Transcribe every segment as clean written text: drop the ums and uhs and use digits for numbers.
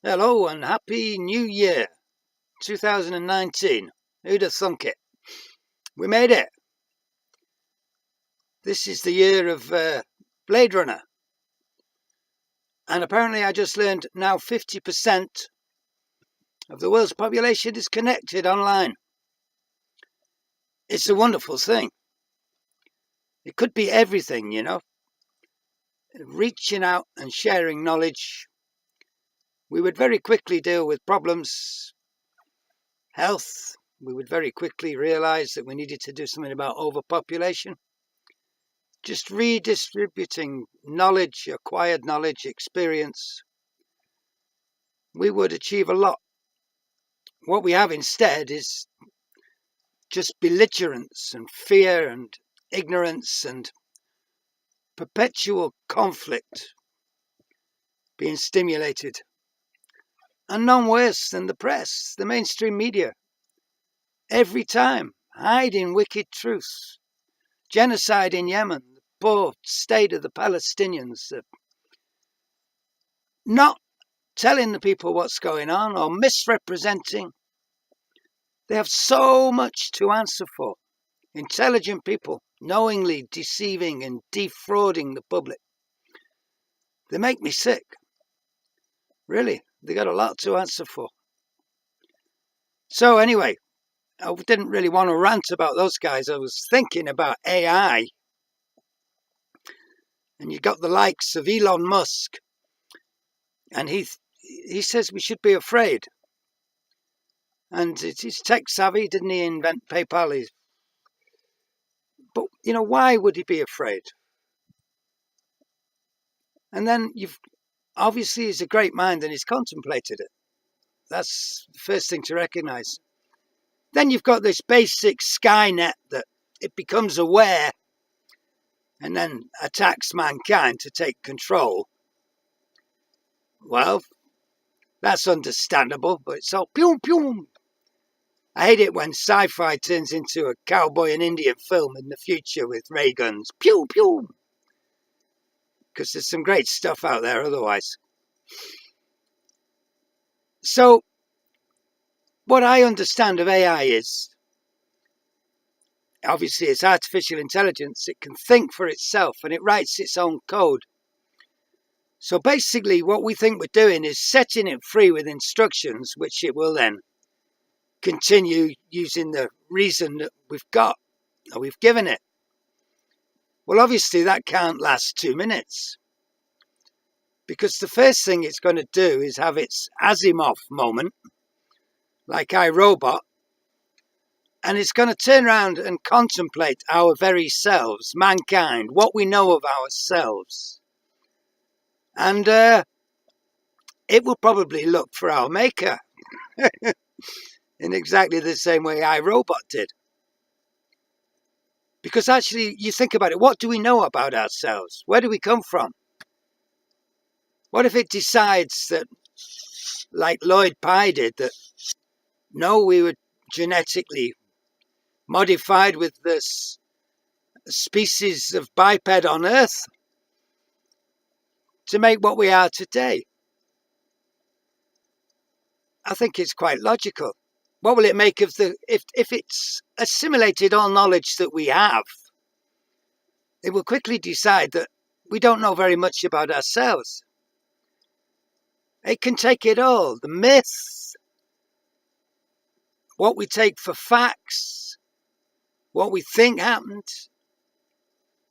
Hello and Happy New Year 2019. Who'd have thunk it? We made it. This is the year of Blade Runner. And apparently I just learned now 50% of the world's population is connected online. It's a wonderful thing. It could be everything, you know. Reaching out and sharing knowledge. We would very quickly deal with problems. Health. We would very quickly realize that we needed to do something about overpopulation. Just redistributing knowledge, acquired knowledge, experience, we would achieve a lot. What we have instead is just belligerence and fear and ignorance and perpetual conflict being stimulated. And none worse than the press, the mainstream media. Every time, hiding wicked truths. Genocide in Yemen, the poor state of the Palestinians. Not telling the people what's going on or misrepresenting. They have so much to answer for. Intelligent people knowingly deceiving and defrauding the public. They make me sick. Really, they got a lot to answer for. So anyway, I didn't really want to rant about those guys. I was thinking about AI. And you got the likes of Elon Musk. And he says we should be afraid. And he's tech savvy, didn't he invent PayPal? But, you know, why would he be afraid? And then obviously he's a great mind and he's contemplated it. That's the first thing to recognize. Then you've got this basic Skynet that it becomes aware and then attacks mankind to take control. Well, that's understandable, but it's all pew pew. I hate it when sci-fi turns into a cowboy and Indian film in the future with ray guns. Pew pew. Because there's some great stuff out there otherwise. So, what I understand of AI is, obviously it's artificial intelligence. It can think for itself and it writes its own code. So basically what we think we're doing is setting it free with instructions, which it will then continue using the reason that we've got, or we've given it. Well, obviously that can't last 2 minutes. Because the first thing it's going to do is have its Asimov moment, like iRobot, and it's going to turn around and contemplate our very selves, mankind, what we know of ourselves. And it will probably look for our maker in exactly the same way iRobot did. Because actually, you think about it, what do we know about ourselves? Where do we come from? What if it decides that, like Lloyd Pye did, that no, we were genetically modified with this species of biped on Earth to make what we are today? I think it's quite logical. What will it make of if it's assimilated all knowledge that we have? It will quickly decide that we don't know very much about ourselves. It can take it all, the myths, what we take for facts, what we think happened,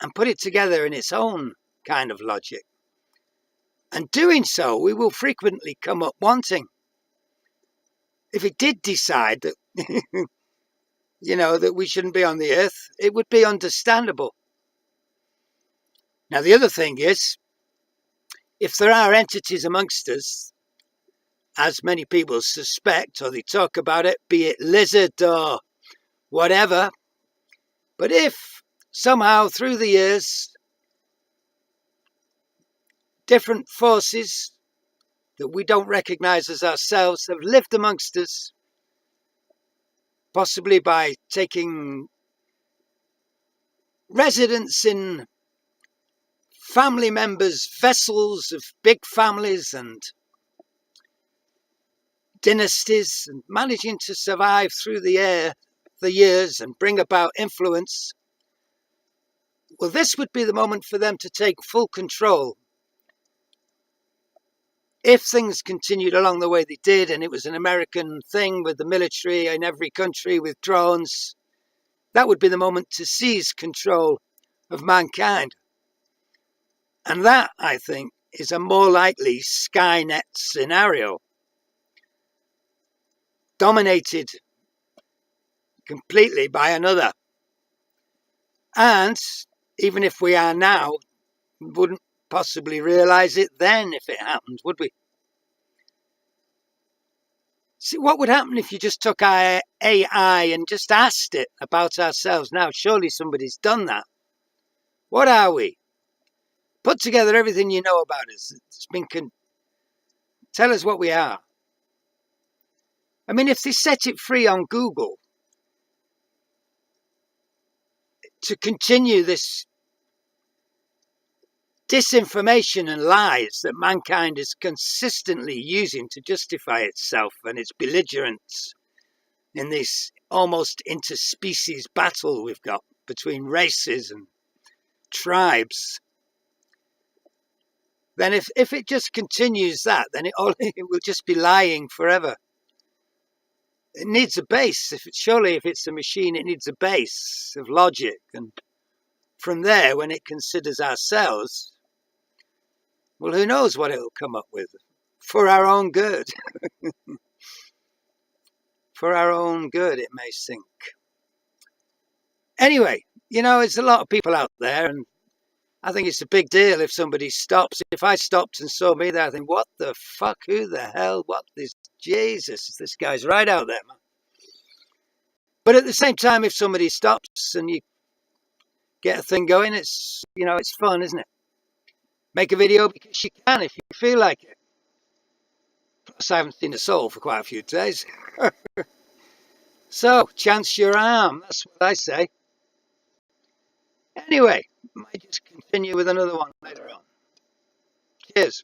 and put it together in its own kind of logic. And doing so, we will frequently come up wanting. If it did decide that, that we shouldn't be on the earth, it would be understandable. Now, the other thing is, if there are entities amongst us, as many people suspect, or they talk about it, be it lizard or whatever, but if somehow through the years, different forces that we don't recognize as ourselves have lived amongst us, possibly by taking residence in family members' vessels of big families and dynasties and managing to survive through the years and bring about influence. Well, this would be the moment for them to take full control. If things continued along the way they did, and it was an American thing with the military in every country with drones, that would be the moment to seize control of mankind. And that, I think, is a more likely Skynet scenario. Dominated completely by another. And even if we are now, wouldn't possibly realise it then if it happened, would we? See, what would happen if you just took our AI and just asked it about ourselves? Now, surely somebody's done that. What are we? Put together everything you know about us. Tell us what we are. I mean, if they set it free on Google to continue this disinformation and lies that mankind is consistently using to justify itself and its belligerence in this almost interspecies battle we've got between races and tribes, then if it just continues that, then it will just be lying forever. It needs a base. Surely if it's a machine, it needs a base of logic. And from there, when it considers ourselves, well, who knows what it'll come up with for our own good. For our own good, it may think. Anyway, it's a lot of people out there, and I think it's a big deal if somebody stops. If I stopped and saw me there, I think, what the fuck? Who the hell? What this? Jesus, this guy's right out there, man. But at the same time, if somebody stops and you get a thing going, it's fun, isn't it? Make a video because you can if you feel like it. Plus, I haven't seen a soul for quite a few days. So, chance your arm. That's what I say. Anyway, might just continue with another one later on. Cheers.